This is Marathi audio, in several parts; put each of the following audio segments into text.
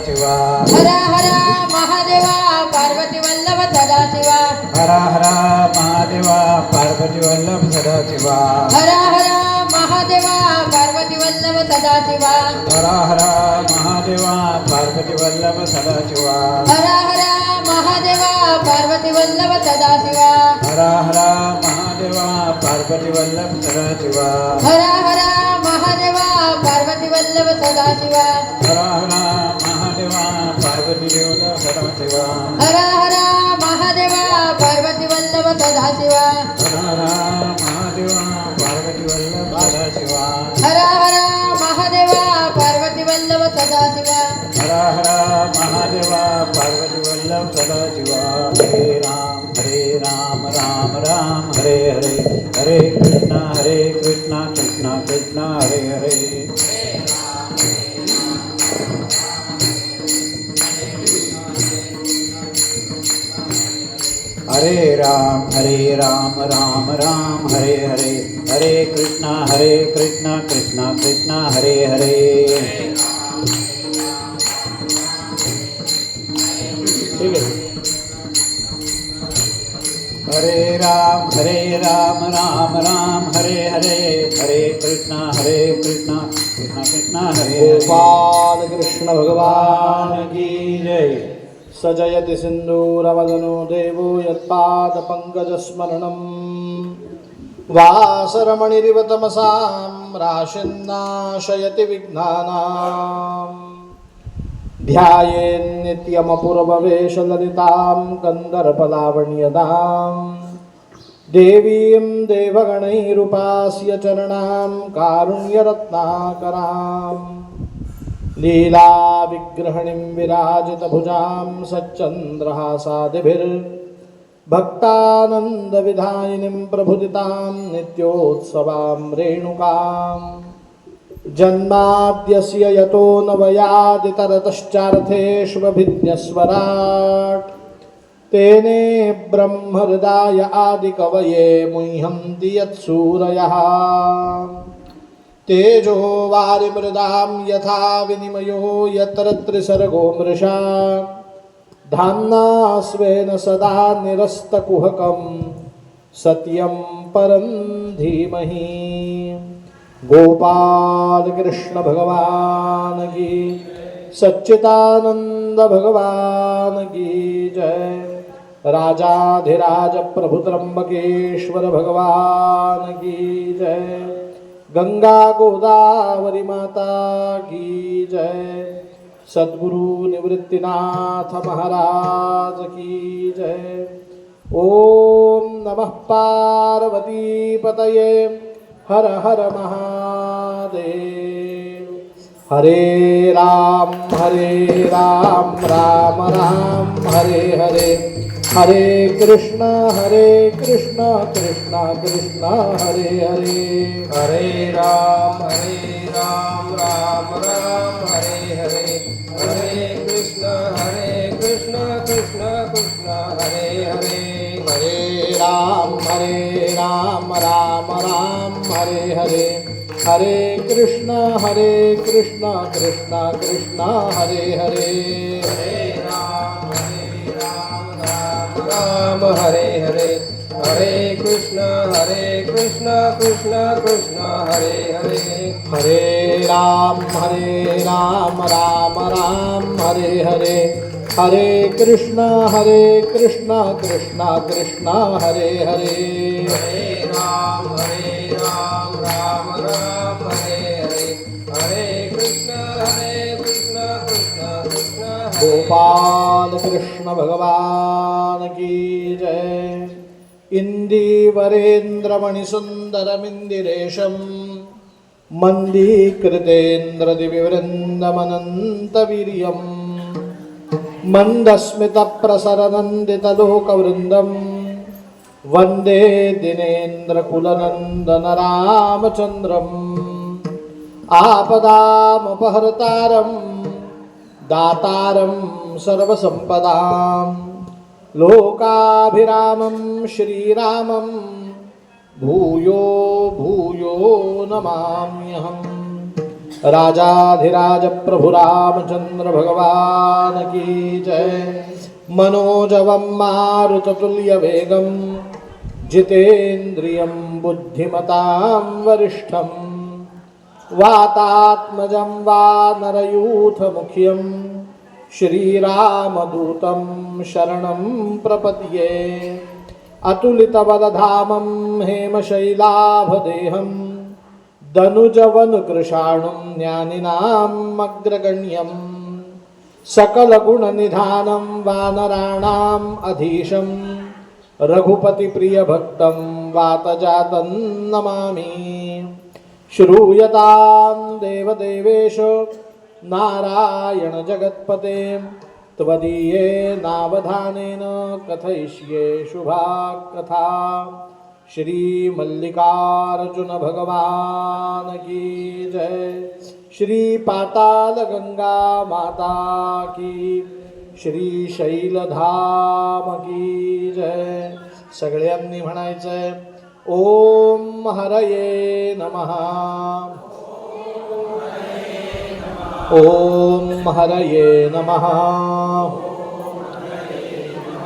सदाशिवा हर हर महादेवा पार्वती वल्लभ सदाशिवा हर हर महादेवा पार्वती वल्लभ सदाशिवा हर हर महादेवा पार्वती वल्लभ सदाशिवा हर हर महादेवा पार्वती वल्लभ सदाशिवा हर हर महादेवा पार्वती वल्लभ सदाशिवा हर हर महादेवा पार्वती वल्लभ सदाशिवा हर हर महादेवा पार्वती वल्लभ सदाशिवा हर हर महादेवा पार्वती वल्लभ सदाशिवा हर हर महादेवा पार्वती वल्लभ सदाशिवा हर हर महादेवा पार्वती वल्लभ सदाशिवा हर हर महादेवा पार्वती वल्लभ सदाशिवा हर हर महादेवा पार्वती वल्लभ सदाशिवा हरे राम राम राम हरे हरे हरे कृष्णा कृष्णा कृष्णा हरे हरे हरे राम राम राम हरे हरे हरे कृष्णा कृष्णा कृष्णा हरे हरे ठीक है हरे राम राम राम हरे हरे हरे कृष्णा कृष्णा कृष्णा हरे गोपाल कृष्ण भगवान की जय सजयति सिन्दूरवदनो देवो यत्पादपङ्कजस्मरणं वासरमणिरिव तमसां राशिन्नाशयति विघ्नानां ध्यायेन्नित्यमपूर्ववेशललितां कन्दर्पलावण्यदां देवीं देवगणैरुपास्य चरणां कारुण्यरत्नाकराम् लीला विग्रहणीं विराजितभुजां सच्चन्द्रहासादिभिर्भक्तानन्दविधायिनीं प्रभुदितां नित्योत्सवां रेणुकां जन्माद्यस्य यतो नवयादितरतश्चार्थेष्वभिज्ञस्वराट् तेने ब्रह्महृदाय आदिकवये मुह्यन्ति यत्सूरयः तेजो वारिमृदां यथा विनिमयो यत्र त्रिसर्गो मृषा धाम्ना स्वेन सदा निरस्तकुहकं सत्यं परं धीमहि गोपाल कृष्ण भगवान की सच्चिदानंद भगवान की जय राजाधिराज प्रभु त्र्यंबकेश्वर भगवान की जय गंगा गोदावरी माता की जय सद्गुरु निवृत्तिनाथ महाराज की जय ओम नमः पार्वती पतये हर हर महादेव हरे राम राम राम हरे हरे हरे कृष्णा कृष्णा कृष्णा हरे हरे हरे राम राम राम हरे हरे हरे कृष्णा कृष्णा कृष्णा हरे हरे हरे राम राम हरे हरे हरे कृष्णा कृष्णा कृष्णा हरे हरे हरे राम राम हरे हरे हरे कृष्णा कृष्णा कृष्णा हरे हरे हरे राम राम हरे हरे हरे कृष्णा कृष्णा कृष्णा हरे हरे हरे राम राम हरे हरे हरे कृष्णा कृष्णा कृष्णा गोपाल कृष्ण भगवान की जय इंदीवरेन्द्रमणिसुन्दरमिन्दिरेशं मन्दीकृतेन्द्रदिविवृन्दमनन्तवीर्यं मन्दस्मितप्रसरनन्दितलोकवृन्दं वन्दे दिनेन्द्रकुलनन्दनरामचन्द्रम् आपदामपहर्तारं दातारं सर्वसम्पदां लोकाभिरामं श्रीरामं भूयो भूयो नमाम्यहम् राजाधिराज प्रभु रामचंद्र भगवान की जय। मनोजवं मारुततुल्य वेगं जितेन्द्रियं बुद्धिमतां वरिष्ठं वातात्मजं वानरयूथमुख्यं श्रीरामदूतं शरणं प्रपद्ये। अतुलितबलधामं हेमशैलाभदेहं दनुजवनुकृशाणुं ज्ञानिनाम् अग्रगण्यं सकलगुणनिधानं वानराणाम् अधीशं रघुपतिप्रियभक्तं वातजातं नमामि। श्रूयतां देवदेवेश नारायण जगत्पते त्वदीयेनावधानेन कथयिष्ये शुभा कथा। श्री मल्लिकार्जुन भगवान की जय। श्री पाताल गंगा माता की, श्री शैलधाम की जय। सगळ्यांनी म्हणायचंय ओम हरये नमः, ओम हरये नमः,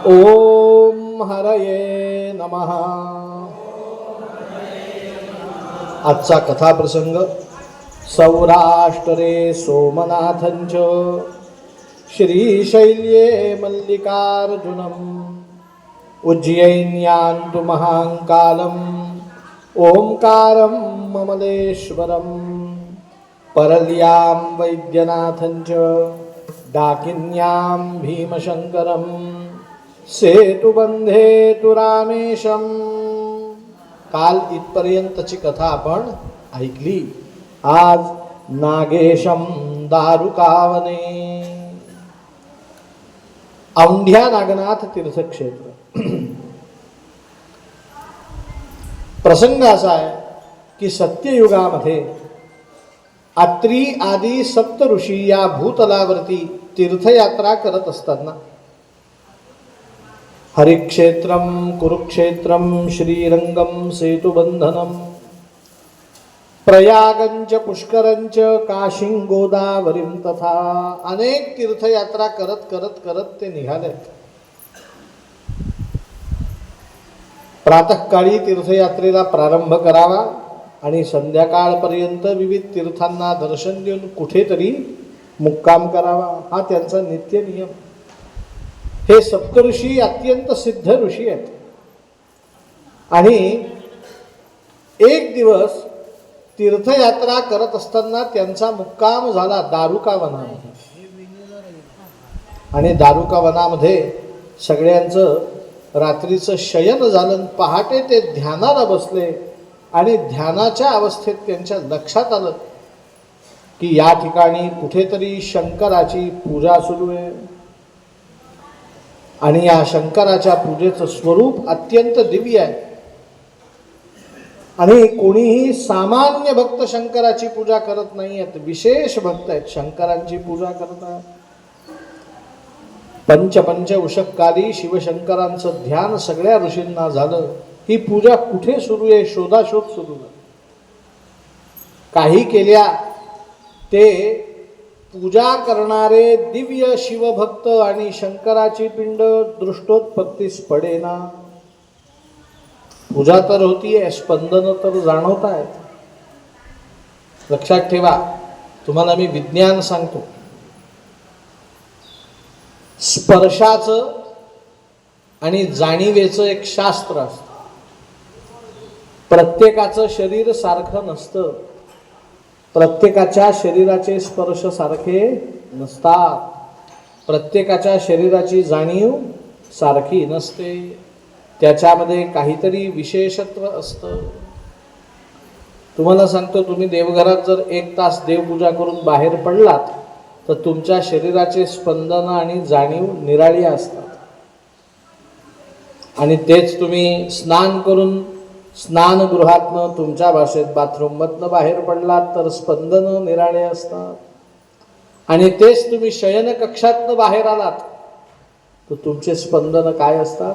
ओम हरये नमः। आजचा कथाप्रसंग सौराष्ट्रे सोमनाथंच श्रीशैल्ये मल्लिकार्जुनम् उज्जयिन्यान्तु महाकालम् ओंकारं ममलेश्वरम् परल्यां वैद्यनाथंच डाकिन्यां भीमशंकरं सेतुबंधे तु रामेशं। काल इथपर्यंतची कथा आपण ऐकली। आज नागेशम दारुकावने, औंढ्या नागनाथ तीर्थक्षेत्र। प्रसंग असा आहे की सत्ययुगामध्ये अत्री आदी सप्त ऋषी या भूतलावरती तीर्थयात्रा करत असताना हरिक्षेत्रम कुरुक्षेत्रम श्रीरंगम सेतुबंधनम प्रयागंच पुष्करंच काशीं गोदावरीं तथा अनेक तीर्थयात्रा करत करत करत ते निघाले। प्रातःकाळी तीर्थयात्रेला प्रारंभ करावा आणि संध्याकाळपर्यंत विविध तीर्थांना दर्शन देऊन कुठेतरी मुक्काम करावा, हा त्यांचा नित्य नियम। हे सप्तऋषी अत्यंत सिद्ध ऋषी आहेत आणि एक दिवस तीर्थयात्रा करत असताना त्यांचा मुक्काम झाला दारुका वनामध्ये। आणि दारुका वनामध्ये सगळ्यांचं रात्रीचं शयन झालं। पहाटे ते ध्यानाला बसले आणि ध्यानाच्या अवस्थेत त्यांच्या लक्षात आलं की या ठिकाणी कुठेतरी शंकराची पूजा सुरू आहे आणि या शंकराच्या पूजेचं स्वरूप अत्यंत दिव्य आहे आणि कोणीही सामान्य भक्त शंकराची पूजा करत नाही आहेत, विशेष भक्त आहेत शंकरांची पूजा करतात। पंच उषक्काली शिवशंकरांचं ध्यान सगळ्या ऋषींना झालं। ही पूजा कुठे सुरू आहे शोधाशोध सुरू आहे। काही केल्या ते पूजा करणारे दिव्य शिवभक्त आणि शंकराची पिंड दृष्टोत्पत्तीस पडेना। पूजा तर होतीये, स्पंदन तर जाणवत आहेत। लक्षात ठेवा, तुम्हाला मी विज्ञान सांगतो। स्पर्शाचं आणि जाणीवेचं एक शास्त्र असतं। प्रत्येकाचं शरीर सारखं नसतं, प्रत्येकाच्या शरीराचे स्पर्श सारखे नसतात, प्रत्येकाच्या शरीराची जाणीव सारखी नसते, त्याच्यामध्ये काहीतरी विशेषत्व असतं। तुम्हाला सांगतो, तुम्ही देवघरात जर 1 तास देवपूजा करून बाहेर पडलात तर तुमच्या शरीराचे स्पंदन आणि जाणीव निराळी असतात। आणि तेच तुम्ही स्नान करून स्नानगृहातनं तुमच्या भाषेत बाथरूममधनं बाहेर पडलात तर स्पंदन निराळे असतात। आणि तेच तुम्ही शयन कक्षातनं बाहेर आलात तर तुमचे स्पंदन काय असतात?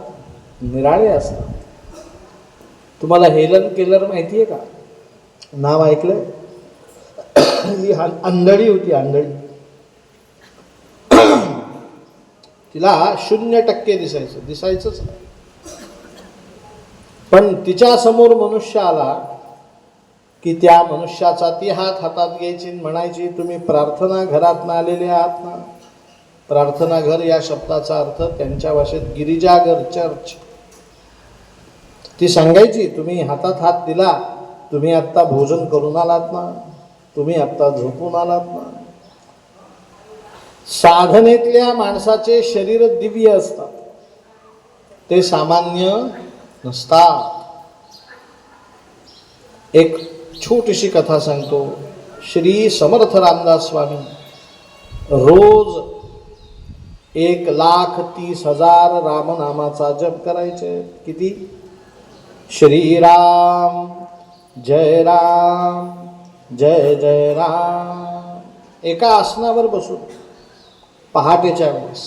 निराळे असतात। तुम्हाला हेलन केलर माहिती आहे का? नाव ऐकलंय? ही आंधळी होती, आंधळी. तिला 0% दिसायचंच नाही. पण तिच्या समोर मनुष्य आला की त्या मनुष्याचा ती हातात घ्यायची, म्हणायची, तुम्ही प्रार्थना घरात आलेले आहात ना. प्रार्थना घर या शब्दाचा अर्थ त्यांच्या भाषेत गिरिजाघर, चर्च. ती सांगायची, तुम्ही हातात हात दिला, तुम्ही आत्ता भोजन करून आलात ना, तुम्ही आत्ता झोपून आलात ना. साधनेतल्या माणसाचे शरीर दिव्य असतात, ते सामान्य नसतात. एक छोटीशी कथा सांगतो. श्री समर्थ रामदास स्वामी रोज 1,30,000 रामनामाचा जप करायचे. किती? श्रीराम जय राम जय जय राम. एका आसनावर बसून पहाटेच्या वेळेस.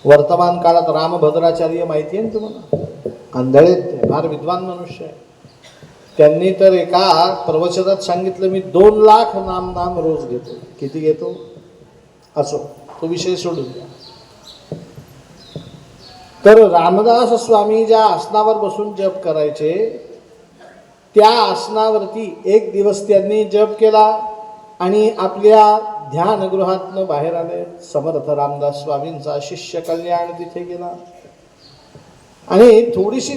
वर्तमान काळात रामभद्राचार्य माहिती आहे ना तुम्हाला, आंधळेत ते, फार विद्वान मनुष्य आहे. त्यांनी तर एका प्रवचनात सांगितलं, मी 2 लाख नाम रोज घेतो. किती घेतो? असो, तो विषय सोडून द्या. तर रामदास स्वामी ज्या आसनावर बसून जप करायचे, त्या आसनावरती एक दिवस त्यांनी जप केला आणि आपल्या ध्यानगृहातनं बाहेर आले. समर्थ रामदास स्वामींचा शिष्य कल्याण तिथे गेला आणि थोडीशी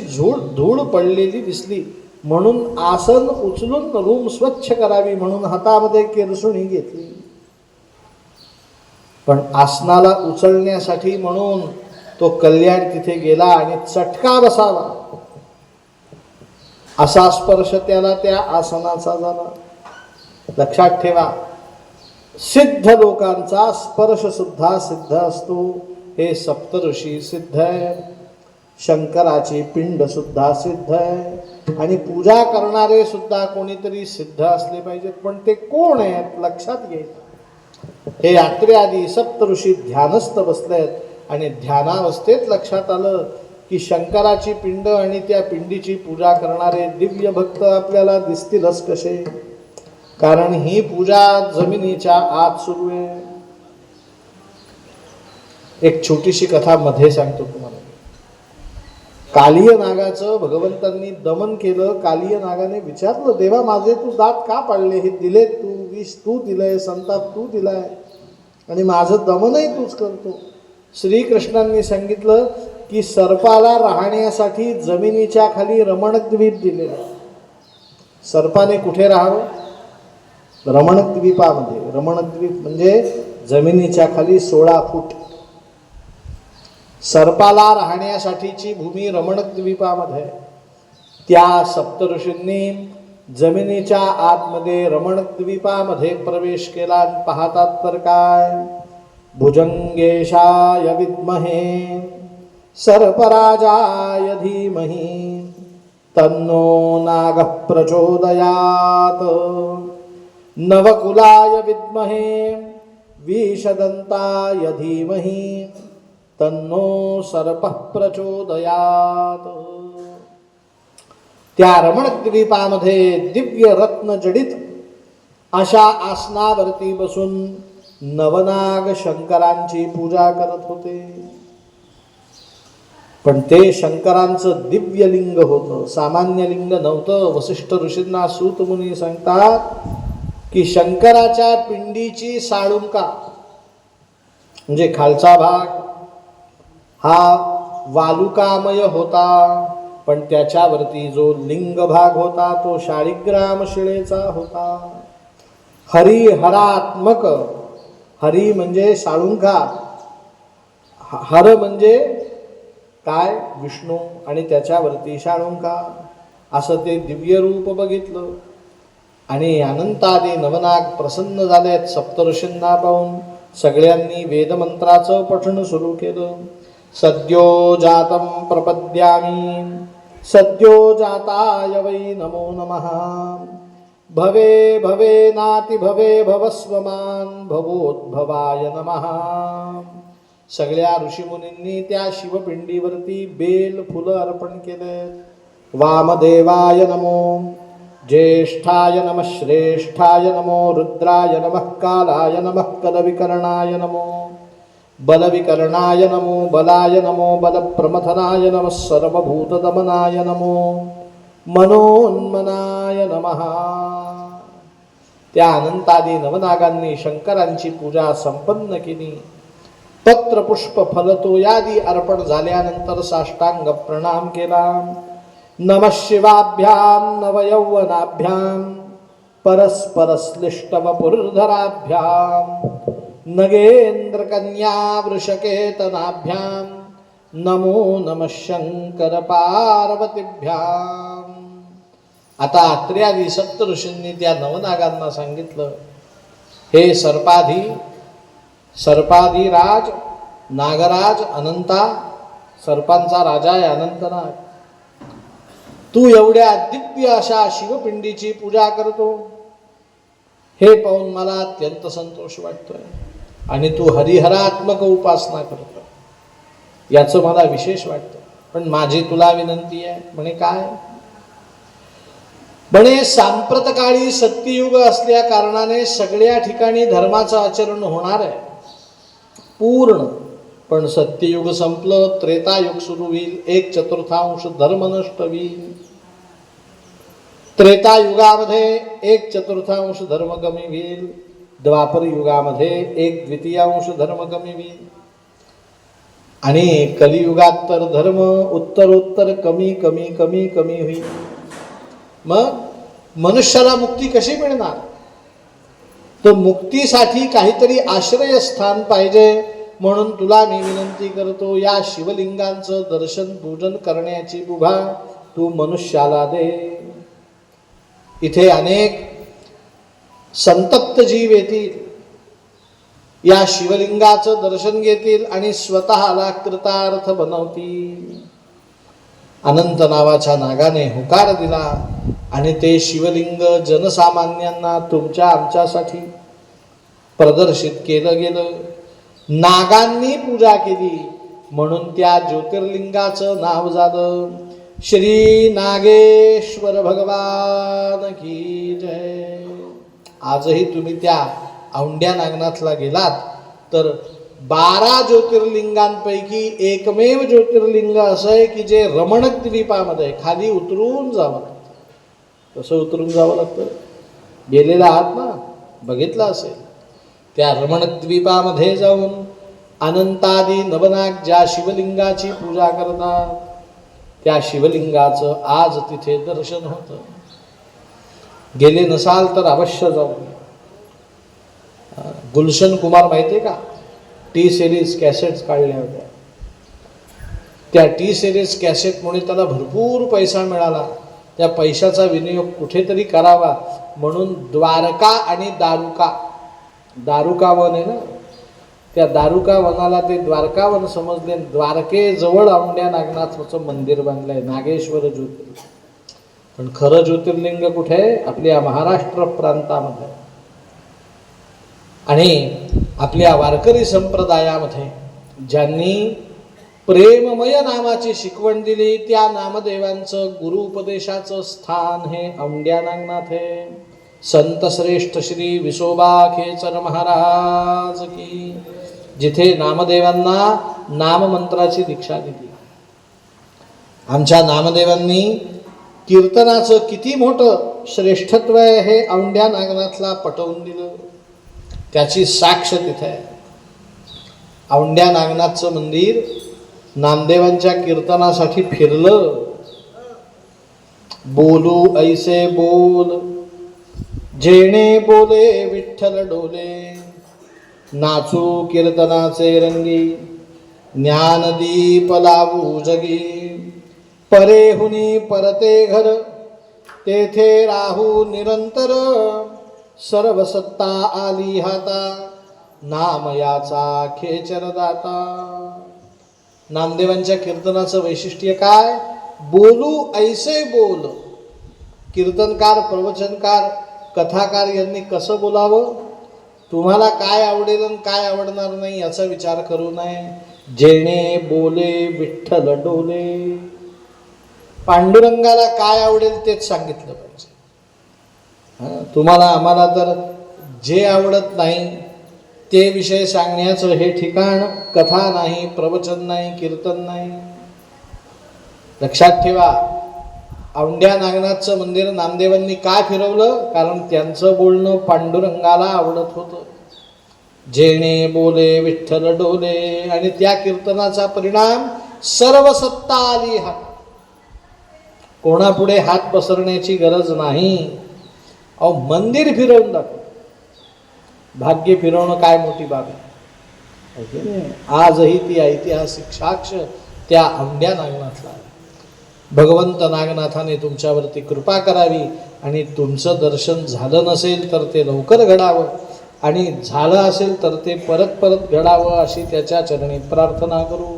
धूळ पडलेली दिसली, म्हणून आसन उचलून रूम स्वच्छ करावी म्हणून हातामध्ये केरसुणी घेतली. पण आसनाला उचलण्यासाठी म्हणून तो कल्याण तिथे गेला आणि चटका बसावा असा स्पर्श त्याला त्या आसनाचा झाला. लक्षात ठेवा, सिद्ध लोकांचा स्पर्श सुद्धा सिद्ध असतो. हे सप्तऋषी सिद्ध आहे, शंकराची पिंड सुद्धा सिद्ध आहे आणि पूजा करणारे सुद्धा कोणीतरी सिद्ध असले पाहिजेत. पण ते कोण आहेत लक्षात घ्यायचं. हे यात्रेआधी सप्तऋषी ध्यानस्थ बसलेत आणि ध्यानावस्थेत लक्षात आलं की शंकराची पिंड आणि त्या पिंडीची पूजा करणारे दिव्य भक्त आपल्याला दिसतीलच कसे, कारण ही पूजा जमिनीच्या आत सुरू आहे. एक छोटीशी कथा मध्ये सांगतो तुम्हाला. कालिय नागाचं भगवंतांनी दमन केलं. कालिय नागाने विचारलं, देवा माझे तू दात का पाडले? हे दिलेत तू, विष तू दिलंय, संताप तू दिलाय आणि माझं दमनही तूच करतो. श्रीकृष्णांनी सांगितलं की सर्पाला राहण्यासाठी जमिनीच्या खाली रमणद्वीप दिलेला. सर्पाने कुठे राहावं? रमणद्वीपामध्ये. रमणद्वीप म्हणजे जमिनीच्या खाली 16 फूट. सर्पाला राहण्यासाठीची भूमी रमणद्वीपामध्ये. त्या सप्तऋषींनी जमिनीच्या आतमध्ये रमणद्वीपामध्ये प्रवेश केला. पाहतात तर काय, भुजंगेशाय विद्महे सर्पराजाय धीमहि तन्नो नागः प्रचोदयात्, नवकुलाय विद्महे विषदन्ताय धीमहि तन्नो सर्पः प्रचोदयात्. त्या रमणद्वीपामध्ये दिव्य रत्न जडित अशा आसनावरती बसून नवनाग शंकरांची पूजा करत होते. पण ते शंकरांचं दिव्य लिंग होतं, सामान्य लिंग नव्हतं. वसिष्ठ ऋषींना सूत मुनी सांगतात की शंकराच्या पिंडीची साळुंका म्हणजे खालचा भाग हा वालुकामय होता, पण त्याच्यावरती जो लिंग भाग होता तो शाळिग्राम शिळेचा होता. हरिहरात्मक, हरी म्हणजे साळुंका, हर म्हणजे काय? विष्णू, आणि त्याच्यावरती शाळुंका. असं ते दिव्य रूप बघितलं आणि अनंतादी नवनाग प्रसन्न झालेत सप्तऋषींना पाहून. सगळ्यांनी वेदमंत्राचं पठण सुरू केलं. सद्यो जातं प्रपद्यामी सद्यो जाताय वै नमो नमः, भवे भवे नाति भवे भवस्वमान भवोद्भवाय नमः. सगळ्या ऋषीमुनींनी त्या शिवपिंडीवरती बेल फुलं अर्पण केले. वामदेवाय नमो, ज्येष्ठाय नमः श्रेष्ठाय नमो रुद्राय नमः कालाय नमः कलविकर्णाय नमो बलविकर्णाय नमो बलाय नमो बलप्रमथनाय नमः सर्वभूतदमनाय नमो मनोन्मनाय नमः. त्या अनंतादी नवनागांनी शंकरांची पूजा संपन्न केली. पत्र पुष्प फलतोयादी अर्पण झाल्यानंतर साष्टांग प्रणाम केला. नमः शिवाभ्याम नवयौवनाभ्याम परस्परश्लिष्टवपुर्धराभ्याम नगेंद्रकन्या वृषकेतनाभ्याम नमो नमः शंकर पार्वतीभ्याम. आता अत्र्यादी सप्तऋषींनी त्या नवनागांना सांगितलं, हे सर्पाधिराज नागराज अनंता, सर्पांचा राजा आहे अनंतनाग, तू एवढ्या दिव्य अशा शिवपिंडीची पूजा करतो, हे पाहून मला अत्यंत संतोष वाटतोय. आणि तू हरिहरात्मक उपासना करतो याचं मला विशेष वाटतं. पण माझी तुला विनंती आहे. म्हणे काय? म्हणे सांप्रत काळी सत्ययुग असल्या कारणाने सगळ्या ठिकाणी धर्माचं आचरण होणार आहे पूर्ण. पण सत्ययुग संपलं, त्रेतायुग सुरू होईल, 1/4 धर्म नष्ट होईल. त्रेतायुगामध्ये 1/4 धर्म कमी होईल. द्वापर युगामध्ये 1/2 धर्म कमी होईल. आणि कलियुगात तर धर्म उत्तरोत्तर कमी कमी कमी कमी होईल. मग मनुष्याला मुक्ती कशी मिळणार? तर मुक्तीसाठी काहीतरी आश्रयस्थान पाहिजे. म्हणून तुला मी विनंती करतो, या शिवलिंगांचं दर्शन पूजन करण्याची मुभा तू मनुष्याला दे. इथे अनेक संतप्त जीव येतील, या शिवलिंगाचं दर्शन घेतील आणि स्वतःला कृतार्थ बनवतील. अनंत नावाच्या नागाने होकार दिला आणि ते शिवलिंग जनसामान्यांना तुमच्या आमच्यासाठी प्रदर्शित केलं गेलं. नागांनी पूजा केली म्हणून त्या ज्योतिर्लिंगाचं नाव झालं श्री नागेश्वर भगवान की जय. आजही तुम्ही त्या औंड्या नागनाथला गेलात तर 12 ज्योतिर्लिंगांपैकी एकमेव ज्योतिर्लिंग असं आहे की जे रमणक द्वीपामध्ये खाली उतरून जावं लागतं. कसं उतरून जावं लागतं? गेलेला आहात ना, बघितलं असेल. त्या रमणक द्वीपामध्ये जाऊन अनंतादी नवनाग ज्या शिवलिंगाची पूजा करतात त्या शिवलिंगाचं आज तिथे दर्शन होतं. गेले नसाल तर अवश्य जाऊ. गुलशन कुमार माहिती आहे का? टी सिरीज कॅसेट्स काढल्या होत्या. त्या टी सिरीज कॅसेटमुळे त्याला भरपूर पैसा मिळाला. त्या पैशाचा विनियोग कुठेतरी करावा म्हणून द्वारका आणि दारुका वन आहे ना, त्या दारुका वनाला ते द्वारका वन समजले. द्वारकेजवळ औंड्या नागनाथाचं मंदिर बांधलंय, नागेश्वर ज्योतिर्लिंग. पण खरं ज्योतिर्लिंग कुठे आहे? आपल्या महाराष्ट्र प्रांतामध्ये. आणि आपल्या वारकरी संप्रदायामध्ये ज्यांनी प्रेममय नामाची शिकवण दिली त्या नामदेवांचं गुरु उपदेशाचं स्थान हे औंड्या नागनाथ आहे. संत श्रेष्ठ श्री विसोबा खेचर महाराज की, जिथे नामदेवांना नाममंत्राची दीक्षा दिली. आमच्या नामदेवांनी कीर्तनाचं किती मोठं श्रेष्ठत्व आहे हे औंड्या नागनाथला पटवून दिलं. त्याची साक्ष तिथे आहे. औंड्या नागनाथचं मंदिर नामदेवांच्या कीर्तनासाठी फिरलं. बोलू ऐसे बोल जेणे बोले विठ्ठल डोले, नाचू कीर्तनाचे रंगी ज्ञानदीप लावू जगी. परेहुनी परते घर तेथे राहू निरंतर, सर्व सत्ता आली हाता नाम याचा खेचर दाता. नामदेवांच्या कीर्तनाचं वैशिष्ट्य काय? बोलू ऐसे बोल. कीर्तनकार, प्रवचनकार, कथाकार यांनी कसं बोलावं? तुम्हाला काय आवडेल आणि काय आवडणार नाही याचा विचार करू नये. जेणे बोले विठ्ठल डोले. पांडुरंगाला काय आवडेल तेच सांगितलं पाहिजे. तुम्हाला आम्हाला तर जे आवडत नाही ते विषय सांगण्याचं हे ठिकाण कथा नाही, प्रवचन नाही, कीर्तन नाही. लक्षात ठेवा, औंढ्या नागनाथचं मंदिर नामदेवांनी का फिरवलं? कारण त्यांचं बोलणं पांडुरंगाला आवडत होतं. जेणे बोले विठ्ठल डोले, आणि त्या कीर्तनाचा परिणाम सर्व सत्ता आली हात. कोणापुढे हात पसरण्याची गरज नाही. अहो, मंदिर फिरवून दाखव. भाग्य फिरवणं काय मोठी बाब आहे. आजही ती ऐतिहासिक साक्ष त्या औंढ्या नागनाथला. भगवंत नागनाथाने तुमच्यावरती कृपा करावी आणि तुमचं दर्शन झालं नसेल तर ते लवकर घडावं, आणि झालं असेल तर ते परत परत घडावं अशी त्याच्या चरणी प्रार्थना करू.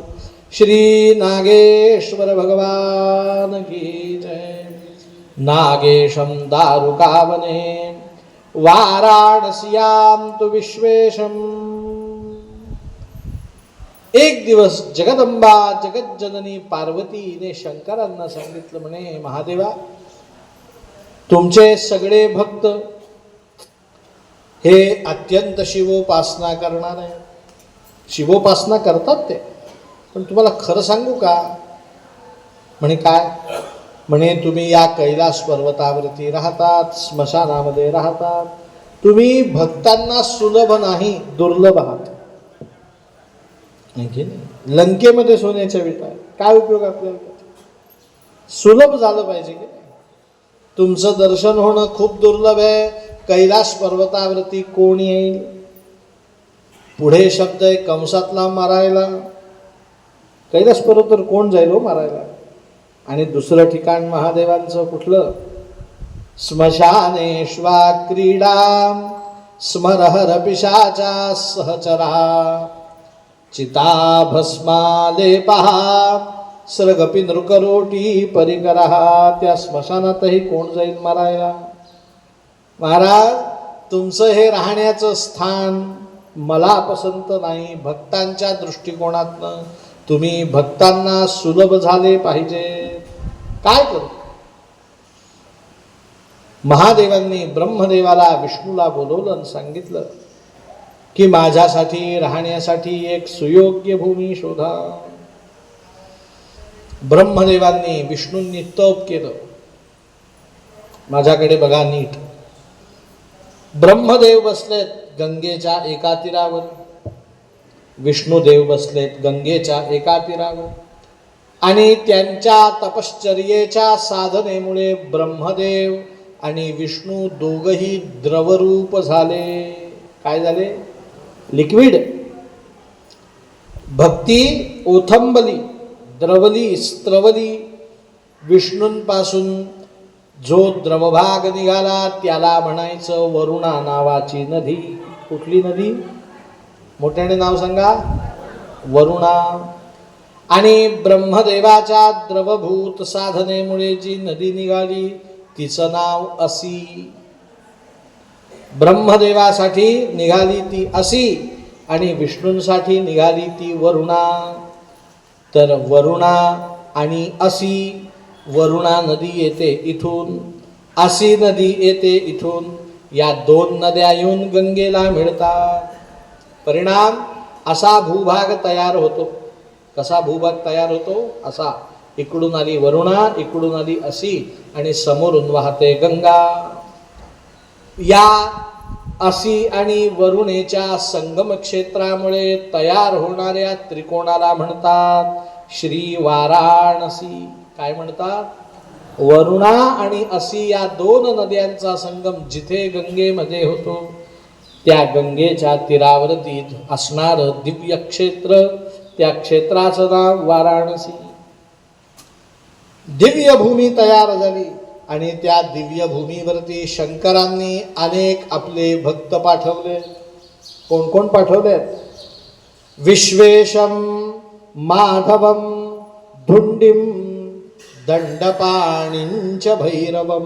श्री नागेश्वर भगवान की जय. नागेशम दारुकावने वाराणस्याम तु विश्वेशम. एक दिवस जगदंबा जगज्जननी पार्वतीने शंकरांना सांगितलं, म्हणे महादेवा, तुमचे सगळे भक्त हे अत्यंत शिवोपासना करणार आहे. शिवोपासना करतात ते, पण तुम्हाला खरं सांगू का? म्हणे काय? म्हणे तुम्ही या कैलास पर्वतावरती राहतात, स्मशानामध्ये राहतात, तुम्ही भक्तांना सुलभ नाही, दुर्लभ आहात. लंकेमध्ये सोन्याच्या विटा, काय उपयोग आपल्याला? सुलभ झालं पाहिजे की. तुमचं दर्शन होणं खूप दुर्लभ आहे. कैलास पर्वतावरती कोण येईल? पुढे शब्द आहे कंसातला मारायला. कैलास पर्वतावर कोण जाईल हो मारायला? आणि दुसरं ठिकाण महादेवांचं कुठलं? स्मशानेश्वा क्रीडा स्मरहर पिशाचा सहचरा चिता भस्माले पहा स्रगपी नृकरोटी परिकरा. त्या स्मशानातही कोण जाईल मारायला? महाराज, तुमचं हे राहण्याचं स्थान मला पसंत नाही. भक्तांच्या दृष्टिकोनातनं तुम्ही भक्तांना सुलभ झाले पाहिजे. काय करू? महादेवांनी ब्रह्मदेवाला, विष्णूला बोलवलं आणि सांगितलं की माझ्यासाठी राहण्यासाठी एक सुयोग्य भूमी शोधा. ब्रह्मदेवांनी विष्णूंनी तप केलं. माझ्याकडे बघा नीट. ब्रह्मदेव बसलेत गंगेच्या एका तीरावर, विष्णुदेव बसलेत गंगेच्या एका तीरावर, आणि त्यांच्या तपश्चर्येच्या साधनेमुळे ब्रह्मदेव आणि विष्णू दोघही द्रवरूप झाले. काय झाले? लिक्विड. भक्ती ओथंबली, द्रवली, स्त्रवली. विष्णूंपासून जो द्रवभाग निघाला त्याला म्हणायचं वरुणा नावाची नदी. कुठली नदी? मोठ्याने नाव सांगा. वरुणा. आणि ब्रह्मदेवाच्या द्रवभूत साधनेमुळे जी नदी निघाली तिचं नाव असी. ब्रह्मदेवासाठी निघाली ती असी आणि विष्णूंसाठी निघाली ती वरुणा. तर वरुणा आणि असी, वरुणा नदी येते इथून, असी नदी येते इथून. या दोन नद्या येऊन गंगेला मिळतात. परिणाम असा भूभाग तयार होतो. कसा भूभाग तयार होतो? असा. इकडून आली वरुणा, इकडून आली असी, आणि समोरून वाहते गंगा. या असी आणि वरुणेच्या संगम क्षेत्रामुळे तयार होणाऱ्या त्रिकोणाला म्हणतात श्री वाराणसी. काय म्हणतात? वरुणा आणि असी या दोन नद्यांचा संगम जिथे गंगेमध्ये होतो त्या गंगेच्या तीरावरती असणारं दिव्य क्षेत्र, त्या क्षेत्राचं नाव वाराणसी. दिव्य भूमी तयार झाली आणि त्या दिव्य भूमीवरती शंकरांनी अनेक आपले भक्त पाठवले. कोण कोण पाठवले? विश्वेशम, माधवम, धुंडिम, दंडपाणिंच भैरवम,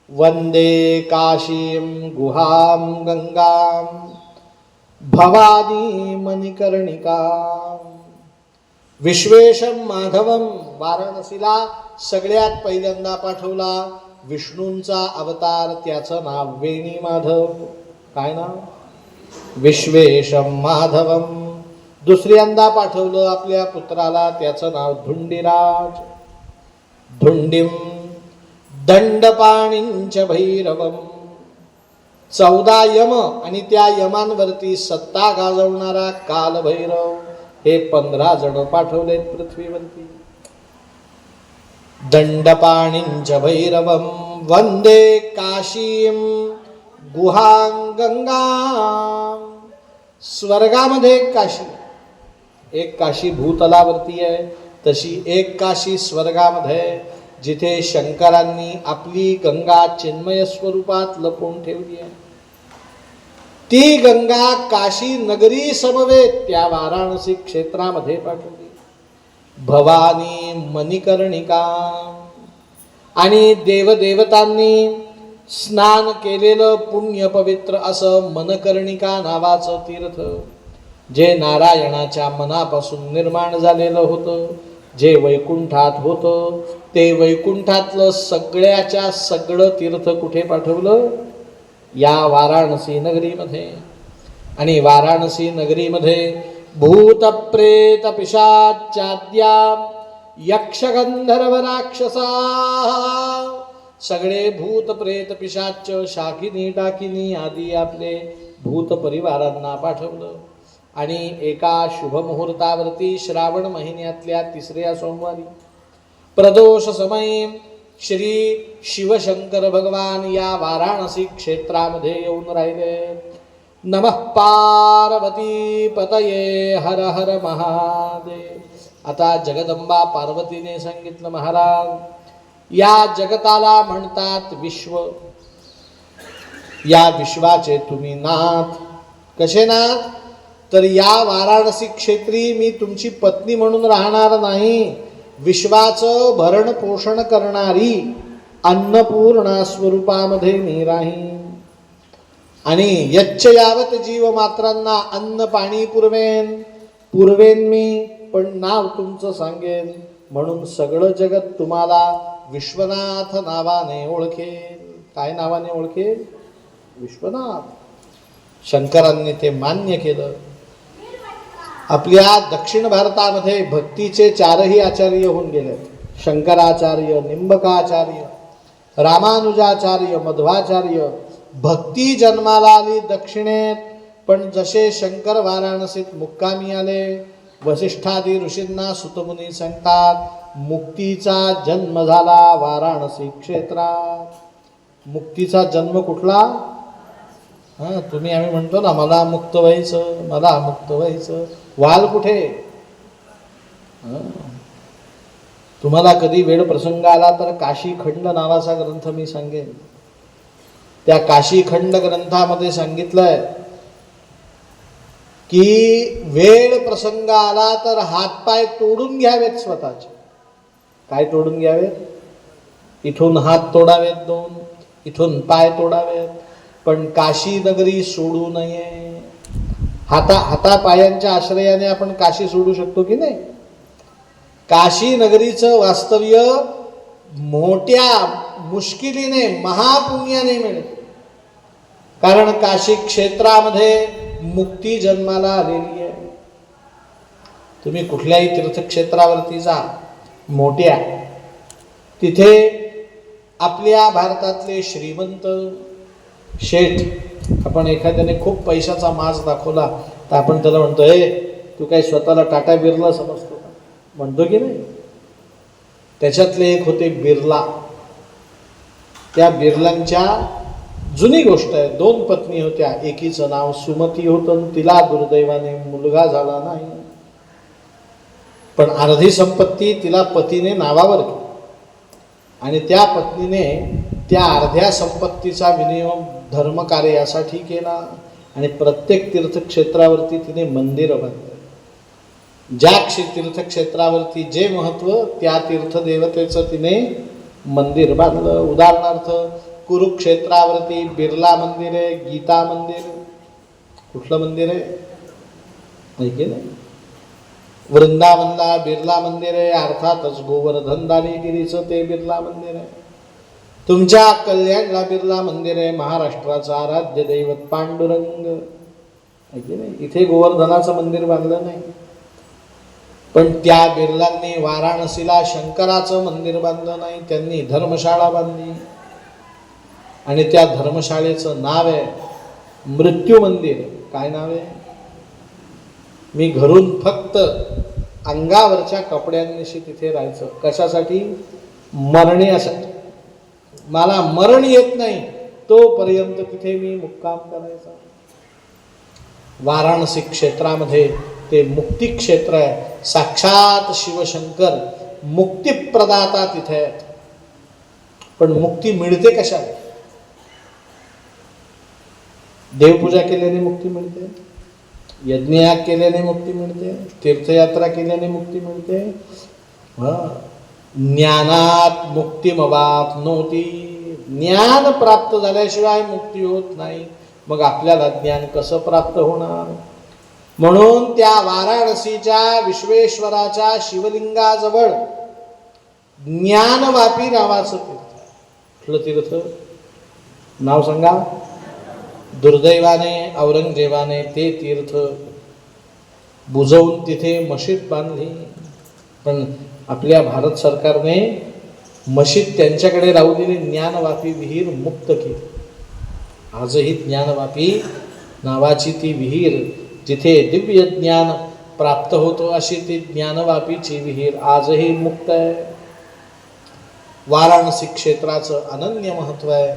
वंदे काशीं गुहां गंगां, भवानी मणिकर्णिका. विश्वेशम माधवम वाराणसीला सगळ्यात पहिल्यांदा पाठवला विष्णूंचा अवतार, त्याचं नाव वेणी माधव. काय नाव? विश्वेशम माधवम. दुसऱ्यांदा पाठवलं आपल्या पुत्राला, त्याचं नाव धुंडीराज. धुंडीम दंडपाणींच भैरवम. 14 यम आणि त्या यमांवरती सत्ता गाजवणारा कालभैरव, हे 15 जण पाठवलेत पृथ्वीवरती. दंडपाणींच भैरवम वंदे काशीम गुहां गंगा. स्वर्गामध्ये काशी, एक काशी भूतलावरती आहे, तशी एक काशी स्वर्गामध्ये, जिथे शंकरांनी आपली गंगा चिन्मय स्वरूपात लपवून ठेवली आहे. ती गंगा काशी नगरी समवेत त्या वाराणसी क्षेत्रामध्ये पाठवली. भवानी मणिकर्णिका. आणि देवदेवतांनी स्नान केलेलं पुण्य पवित्र असं मनकर्णिका नावाचं तीर्थ, जे नारायणाच्या मनापासून निर्माण झालेलं होतं, जे वैकुंठात होतं, ते वैकुंठातलं सगळ्याच्या सगळं तीर्थ कुठे पाठवलं? या वाराणसी नगरीमध्ये. आणि वाराणसी नगरीमध्ये भूत प्रेत पिशाचाद्या यक्ष गंधर्व राक्षसा, सगळे भूत प्रेत पिशाच, शाकिनी टाकिनी आदी आपले भूत परिवारांना पाठवलं. आणि एका शुभ मुहूर्तावरती श्रावण महिन्यातल्या 3ऱ्या सोमवारी प्रदोष समय श्री शिवशंकर भगवान या वाराणसी क्षेत्रामध्ये येऊन राहिले. नमः पार्वती पतये हर हर महादेव. आता जगदंबा पार्वतीने सांगितलं, महाराज, या जगताला म्हणतात विश्व. या विश्वाचे तुम्ही नाथ. कसे नाथ? तर या वाराणसी क्षेत्री मी तुमची पत्नी म्हणून राहणार नाही, विश्वाचं भरण पोषण करणारी अन्नपूर्णा स्वरूपामध्ये मी राहीन. आणि यच्च यावत जीव मात्रांना अन्न पाणी पुरवेन मी, पण नाव तुमचं सांगेन. म्हणून सगळं जगत तुम्हाला विश्वनाथ नावाने ओळखेल. काय नावाने ओळखेल? विश्वनाथ. शंकरांनी ते मान्य केलं. आपल्या दक्षिण भारतामध्ये भक्तीचे 4ही आचार्य होऊन गेले. शंकराचार्य, निंबकाचार्य, रामानुजाचार्य, मध्वाचार्य. भक्ती जन्माला आली दक्षिणेत, पण जसे शंकर वाराणसीत मुक्कामी आले, वसिष्ठादी ऋषींना सुतमुनी सांगतात, मुक्तीचा जन्म झाला वाराणसी क्षेत्रात. मुक्तीचा जन्म कुठला? तुम्ही आम्ही म्हणतो ना, मला मुक्त व्हायचं, मला मुक्त व्हायचं. वाल कुठे? तुम्हाला कधी वेळ प्रसंग आला तर काशीखंड नावाचा ग्रंथ मी सांगेन. त्या काशीखंड ग्रंथामध्ये सांगितलंय की वेळ प्रसंग आला तर हातपाय तोडून घ्यावेत स्वतःचे. काय तोडून घ्यावेत? इथून हात तोडावेत 2, इथून पाय तोडावेत, पण काशी नगरी सोडू नये. हातापायांच्या आश्रयाने आपण काशी सोडू शकतो की नाही? काशी नगरीचं वास्तव्य मोठ्या मुश्किलीने, महापुण्याने मिळते. कारण काशी क्षेत्रामध्ये मुक्ती जन्माला आलेली आहे. तुम्ही कुठल्याही तीर्थक्षेत्रावरती जा मोठ्या, तिथे आपल्या भारतातले श्रीमंत शेठ, आपण एखाद्याने खूप पैशाचा माज दाखवला तर आपण त्याला म्हणतो, हे तू काय स्वतःला टाटा बिर्ला समजतो का? म्हणतो की नाही? त्याच्यातले एक होते बिर्ला. त्या बिर्लांच्या जुनी गोष्ट आहे, 2 पत्नी होत्या. एकीचं नाव सुमती होतं, तिला दुर्दैवाने मुलगा झाला नाही, पण अर्धी संपत्ती तिला पतीने नावावर केली. आणि त्या पत्नीने त्या अर्ध्या संपत्तीचा विनियोग धर्मकार्यासाठी केला. आणि प्रत्येक तीर्थक्षेत्रावरती तिने मंदिर बांधले. ज्या तीर्थक्षेत्रावरती जे महत्त्व, त्या तीर्थदेवतेचं तिने मंदिर बांधलं. उदाहरणार्थ कुरुक्षेत्रावरती बिर्ला मंदिर आहे, गीता मंदिर. कुठलं मंदिर आहे? माहिती नाही. वृंदावनला बिर्ला मंदिर आहे, अर्थातच गोवर्धन दानीगिरीचं ते बिर्ला मंदिर आहे. तुमच्या कल्याणला बिर्ला मंदिर आहे, महाराष्ट्राचं आराध्य दैवत पांडुरंग आहे की नाही. इथे गोवर्धनाचं मंदिर बांधलं नाही, पण त्या बिर्लांनी वाराणसीला शंकराचं मंदिर बांधलं नाही, त्यांनी धर्मशाळा बांधली. आणि त्या धर्मशाळेचं नाव आहे मृत्यू मंदिर. काय नाव आहे? मी घरून फक्त अंगावरच्या कपड्यांनिशी तिथे राहायचं. कशासाठी? मरण्यासाठी. मला मरण येत नाही तोपर्यंत तिथे मी मुक्काम करायचा. वाराणसी क्षेत्रामध्ये ते मुक्ती क्षेत्र आहे. साक्षात शिवशंकर मुक्तिप्रदाता तिथे आहेत. पण मुक्ती मिळते कशाने? देवपूजा केल्याने मुक्ती मिळते, यज्ञयाग केल्याने मुक्ती मिळते, तीर्थयात्रा केल्याने मुक्ती मिळते. ज्ञानात मुक्तिमवाप्नोति. ज्ञान प्राप्त झाल्याशिवाय मुक्ती होत नाही. मग आपल्याला ज्ञान कसं प्राप्त होणार? म्हणून त्या वाराणसीच्या विश्वेश्वराच्या शिवलिंगाजवळ ज्ञानवापी नावाचं तीर्थ. कुठलं तीर्थ? नाव सांगा. दुर्दैवाने औरंगजेबाने ते तीर्थ बुजवून तिथे मशीद बांधली. पण आपल्या भारत सरकारने मशीद त्यांच्याकडे राहू दिली, ज्ञानवापी विहीर मुक्त केली. आजही ज्ञानवापी नावाची ती विहीर, जिथे दिव्य ज्ञान प्राप्त होतो अशी ती ज्ञानवापीची विहीर आजही मुक्त आहे. वाराणसी क्षेत्राचं अनन्य महत्त्व आहे.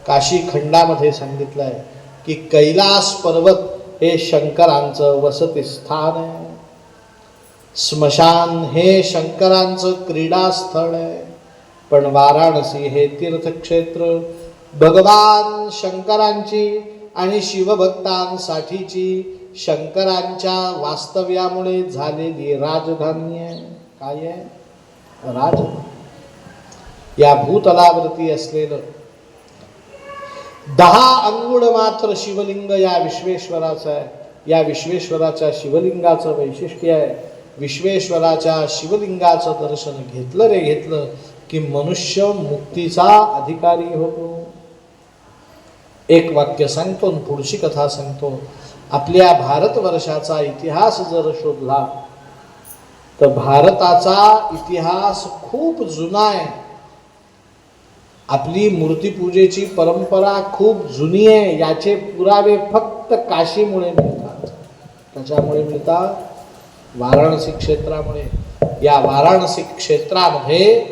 काशी खंडामध्ये सांगितलं आहे की कैलास पर्वत हे शंकरांचं वसतिस्थान आहे. स्मशान हे शंकरांचं क्रीडास्थळ आहे. पण वाराणसी हे तीर्थक्षेत्र भगवान शंकरांची आणि शिवभक्तांसाठीची शंकरांच्या वास्तव्यामुळे झालेली राजधानी आहे. काय आहे? राजधानी. या भूतलावरती असलेलं 10 अंगुळ मात्र शिवलिंग या विश्वेश्वराचं आहे. या विश्वेश्वराच्या शिवलिंगाचं वैशिष्ट्य आहे, विश्वेश्वराच्या शिवलिंगाचं दर्शन घेतलं रे घेतलं की मनुष्य मुक्तीचा अधिकारी होतो. एक वाक्य सांगतो आणि पुढची कथा सांगतो. आपल्या भारतवर्षाचा इतिहास जर शोधला तर भारताचा इतिहास खूप जुना आहे. आपली मूर्तीपूजेची परंपरा खूप जुनी आहे. याचे पुरावे फक्त काशीमुळे मिळतात. त्याच्यामुळे मिळतात वाराणसी क्षेत्रामुळे. या वाराणसी क्षेत्रामध्ये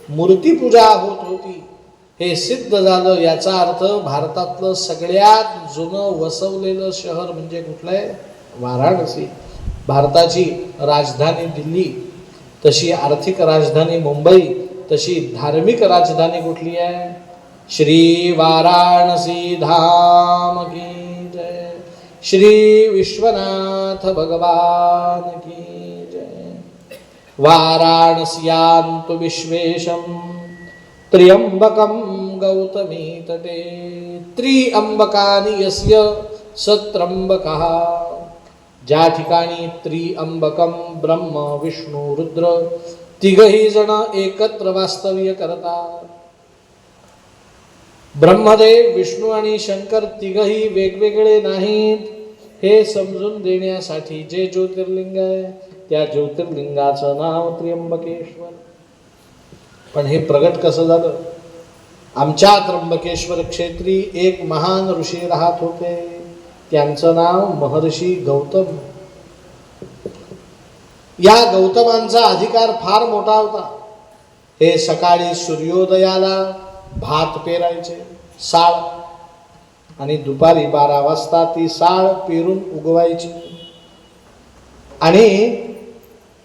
मूर्तीपूजा होत होती हे सिद्ध झालं. याचा अर्थ भारतातलं सगळ्यात जुनं वसवलेलं शहर म्हणजे कुठलं आहे? वाराणसी. भारताची राजधानी दिल्ली, तशी आर्थिक राजधानी मुंबई, तशी धार्मिक राजधानी कुठली आहे? श्री वाराणसी धाम की जय. श्री विश्वनाथ भगवान की जय. वाराणस्यान्तु विश्वेशम त्र्यंबकम गौतमी तटे. त्र्यंबकानि यस्य स त्र्यंबकः. ज्या ठिकाणी त्र्यंबकम ब्रह्म विष्णू रुद्र तिघही जण एकत्र वास्तव्य करतात. ब्रह्मदेव विष्णू आणि शंकर तिघही वेगवेगळे नाहीत हे समजून देण्यासाठी जे ज्योतिर्लिंग आहे त्या ज्योतिर्लिंगाचं नाव त्र्यंबकेश्वर. पण हे प्रगट कसं झालं? आमच्या त्र्यंबकेश्वर क्षेत्री एक महान ऋषी राहत होते. त्यांचं नाव महर्षी गौतम. या गौतमांचा अधिकार फार मोठा होता. हे सकाळी सूर्योदयाला भात पेरायचे, साळ, आणि दुपारी 12 वाजता ती साळ पेरून उगवायची आणि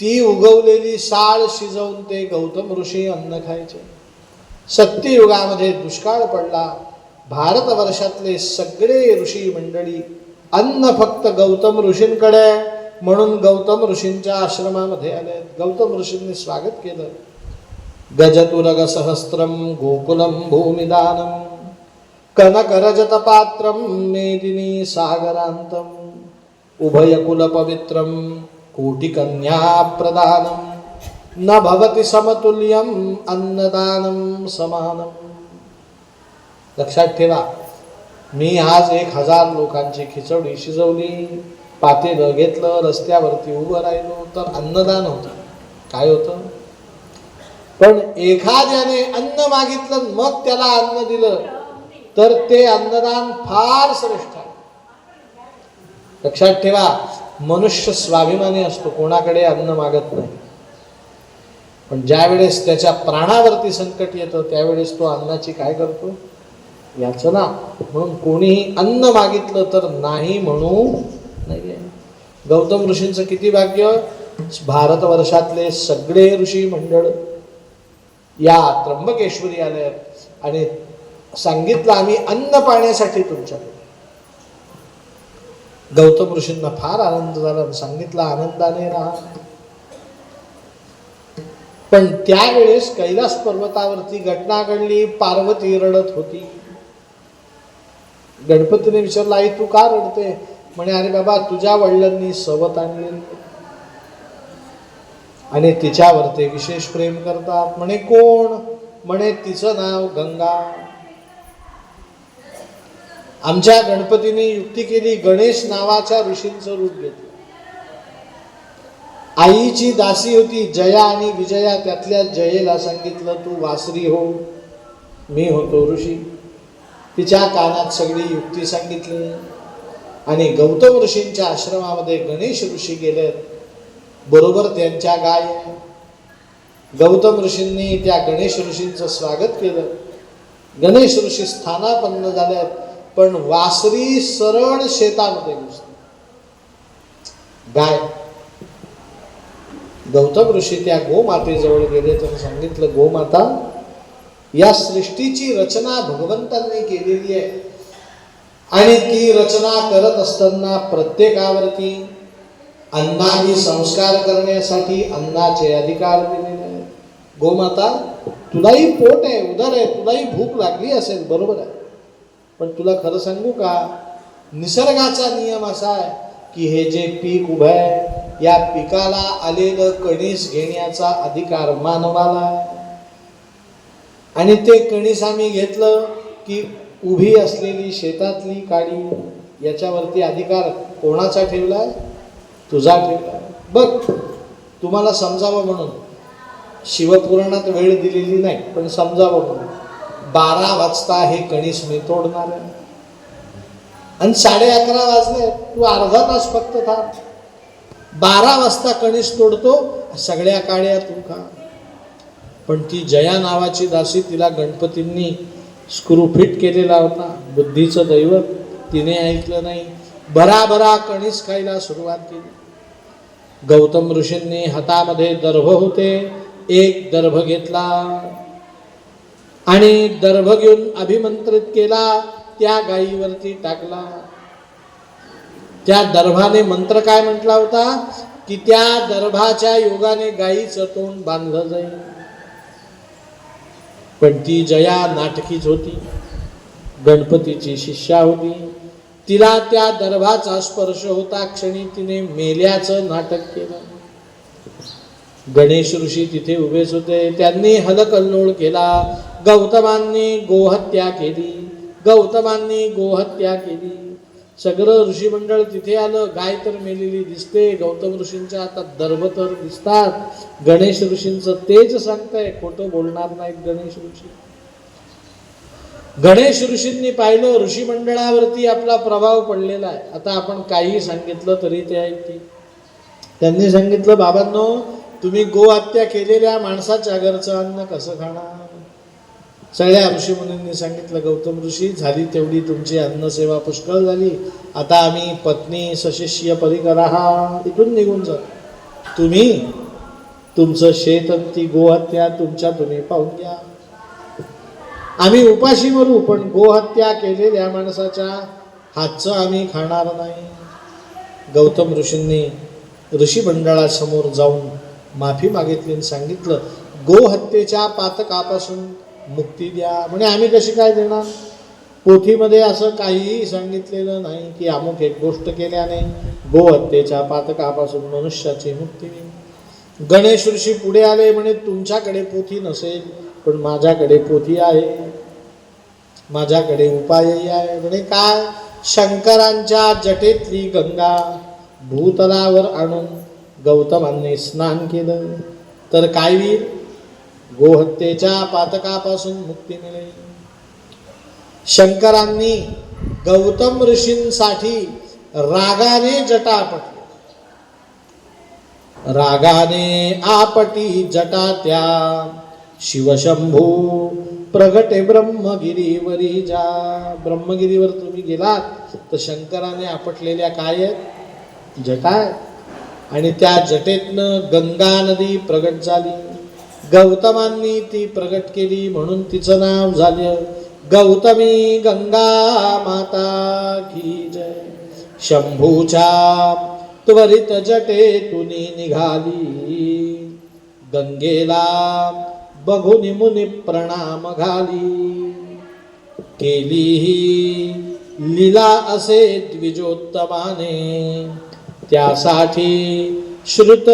ती उगवलेली साळ शिजवून ते गौतम ऋषी अन्न खायचे. सत्ययुगामध्ये दुष्काळ पडला. भारतवर्षातले सगळे ऋषी मंडळी अन्न फक्त गौतम ऋषींकडे, म्हणून गौतम ऋषींच्या आश्रमामध्ये आले. गौतम ऋषींनी स्वागत केलं. गजतुरग सहस्त्रम गोकुलम भूमिदानम कनकरजतपात्रम मेदिनी सागरांतम उभयकुल पवित्रम कोटिकन्या प्रदानम न भवति समतुल्यम अन्नदानम समानम. लक्षात ठेवा, मी आज 1000 लोकांची खिचडी शिजवली, पातेलं घेतलं, रस्त्यावरती उभं राहिलो तर अन्नदान होतं. काय होतं? पण एखाद्याने अन्न मागितलं मग त्याला अन्न दिलं तर ते अन्नदान फार श्रेष्ठ आहे. लक्षात ठेवा, मनुष्य स्वाभिमानी असतो, कोणाकडे अन्न मागत नाही. पण ज्या वेळेस त्याच्या प्राणावरती संकट येतं त्यावेळेस तो अन्नाची काय करतो? याचना. म्हणून कोणीही अन्न मागितलं तर नाही म्हणू नये. गौतम ऋषींचं किती भाग्य, भारतवर्षातले सगळे ऋषी मंडळ या त्र्यंबकेश्वरी आले आणि सांगितलं आम्ही अन्न पाण्यासाठी तुमच्याकडे. गौतम ऋषींना फार आनंद झाला, सांगितलं आनंदाने राहा. पण त्यावेळेस कैलास पर्वतावरती घटना घडली, पार्वती रडत होती. गणपतीने विचारलं, आई तू का रडते? म्हणे अरे बाबा, तुझ्या वडिलांनी सवत आणलेली आणि तिच्यावर ते विशेष प्रेम करतात. म्हणे कोण? म्हणे तिचं नाव गंगा. आमच्या गणपतीने युक्ती केली, गणेश नावाच्या ऋषींचं रूप घेतलं. आईची दासी होती जया आणि विजया, त्यातल्या जयेला सांगितलं तू वासरी हो, मी होतो ऋषी. तिच्या कानात सगळी युक्ती सांगितली आणि गौतम ऋषींच्या आश्रमामध्ये गणेश ऋषी गेले. बरोबर त्यांच्या गाय. गौतम ऋषींनी त्या गणेश ऋषींचं स्वागत केलं. गणेश ऋषी स्थानापन्न झाले, पण वासरी सरळ शेतामध्ये घुसली. गाय. गौतम ऋषी त्या गोमातेजवळ गेले तर सांगितलं, गोमाता, या सृष्टीची रचना भगवंतांनी केलेली आहे आणि ती रचना करत असताना प्रत्येकावरती अन्नादी संस्कार करण्यासाठी अन्नाचे अधिकार दिलेले आहेत. गोमाता, तुलाही पोट आहे, उदर आहे, तुलाही भूक लागली असेल, बरोबर आहे. पण तुला खरं सांगू का, निसर्गाचा नियम असा आहे की हे जे पीक उभं आहे या पिकाला आलेलं कणीस घेण्याचा अधिकार मानवाला आहे. आणि ते कणीस आम्ही घेतलं की उभी असलेली शेतातली काडी याच्यावरती अधिकार कोणाचा ठेवलाय? तुझा ठेवलाय. बघ, तुम्हाला समजावं म्हणून शिवपुराणात वेळ दिलेली नाही, पण समजावं म्हणून 12 वाजता हे कणीस मी तोडणार आहे आणि 11:30 वाजले, तू अर्धा तास फक्त थांब. 12 वाजता कणीस तोडतो, सगळ्या काड्या तू खा. पण ती जया नावाची दासी, तिला गणपतींनी स्क्रू फिट केलेला होता, बुद्धीचं दैवत. तिने ऐकलं नाही, भराभरा कणीस खायला सुरुवात केली. गौतम ऋषींनी हातामध्ये दर्भ होते, एक दर्भ घेतला आणि दर्भ घेऊन अभिमंत्रित केला, त्या गायीवरती टाकला. त्या दर्भाने मंत्र काय म्हटला होता की त्या दर्भाच्या योगाने गायीचं तोंड बांधलं जाईल. पण ती जया नाटकीच होती, गणपतीची शिष्या होती. तिला त्या दर्भाचा स्पर्श होता क्षणी तिने मेल्याचं नाटक केलं. गणेश ऋषी तिथे उभेच होते, त्यांनी हलकल्लोळ केला. गौतमांनी गोहत्या केली, गौतमांनी गोहत्या केली. सगळं ऋषी मंडळ तिथे आलं. गाय तर मेलेली दिसते, गौतम ऋषींच्या हातात दर्भ तर दिसतात. गणेश ऋषींचं तेच सांगताय, खोटं बोलणार नाहीत गणेश ऋषी. गणेश ऋषींनी पाहिलं ऋषी मंडळावरती आपला प्रभाव पडलेला आहे. आता आपण काही सांगितलं तरी ते ऐकते. त्यांनी सांगितलं, बाबांनो, तुम्ही गोहत्या केलेल्या माणसाच्या घरचं अन्न कसं खाणार? सगळ्या ऋषीमुनींनी सांगितलं, गौतम ऋषी, झाली तेवढी तुमची अन्नसेवा पुष्कळ झाली, आता आम्ही पत्नी सशिष्य परिकरा इथून निघून जा. तुम्ही तुमचं शेत ती गोहत्या तुमच्या तुम्ही पाहून घ्या. आम्ही उपाशी मरू, पण गोहत्या केलेल्या माणसाच्या हातचं आम्ही खाणार नाही. गौतम ऋषींनी ऋषी मंडळासमोर जाऊन माफी मागितली आणि सांगितलं, गोहत्येच्या पातकापासून मुक्ती द्या. म्हणे आम्ही कशी काय देणार? पोथीमध्ये असं काहीही सांगितलेलं नाही की अमुक एक गोष्ट केल्याने गोहत्येच्या पातकापासून मनुष्याची मुक्ती मिळेल. गणेश ऋषी पुढे आले, म्हणे तुमच्याकडे पोथी नसेल, पण माझ्याकडे पोथी आहे. माझ्याकडे उपाय आहे. म्हणे काय? शंकरांच्या जटेतली गंगा भूतलावर आणून गौतमांनी स्नान केलं तर काय होईल? गोहत्येच्या पातकापासून मुक्ती मिळेल. शंकरांनी गौतम ऋषींसाठी रागाने जटा आपटली. रागाने आपटी जटा त्या शिवशंभू प्रगटे ब्रह्मगिरीवरी जा. ब्रह्मगिरीवर तुम्ही गेलात तर शंकराने आपटलेल्या काय आहेत? जटा आहेत. आणि त्या जटेतनं गंगा नदी प्रगट झाली. गौतमांनी ती प्रगट केली म्हणून तिचं नाव झालं गौतमी गंगा माता की जय. शंभूच्या त्वरित जटेतून निघाली गंगेला बघून मुनी प्रणाम घाली. केली ही लीला असे द्विजोत्तमाने त्यासाठी श्रुत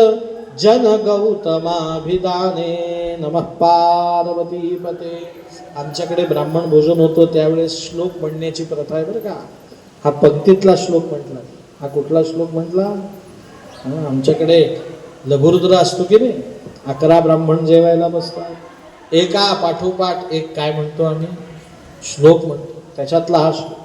जन गौतमाभिधाने. नमः पार्वती पते. आमच्याकडे ब्राह्मण भोजन होतं त्यावेळेस श्लोक म्हणण्याची प्रथा आहे बरं का. हा पंक्तीतला श्लोक म्हटला. हा कुठला श्लोक म्हटला? आमच्याकडे लघुरुद्र असतो की नाही, 11 ब्राह्मण जेवायला बसतात, एका पाठोपाठ एक काय म्हणतो आम्ही? श्लोक म्हणतो. त्याच्यातला हा श्लोक.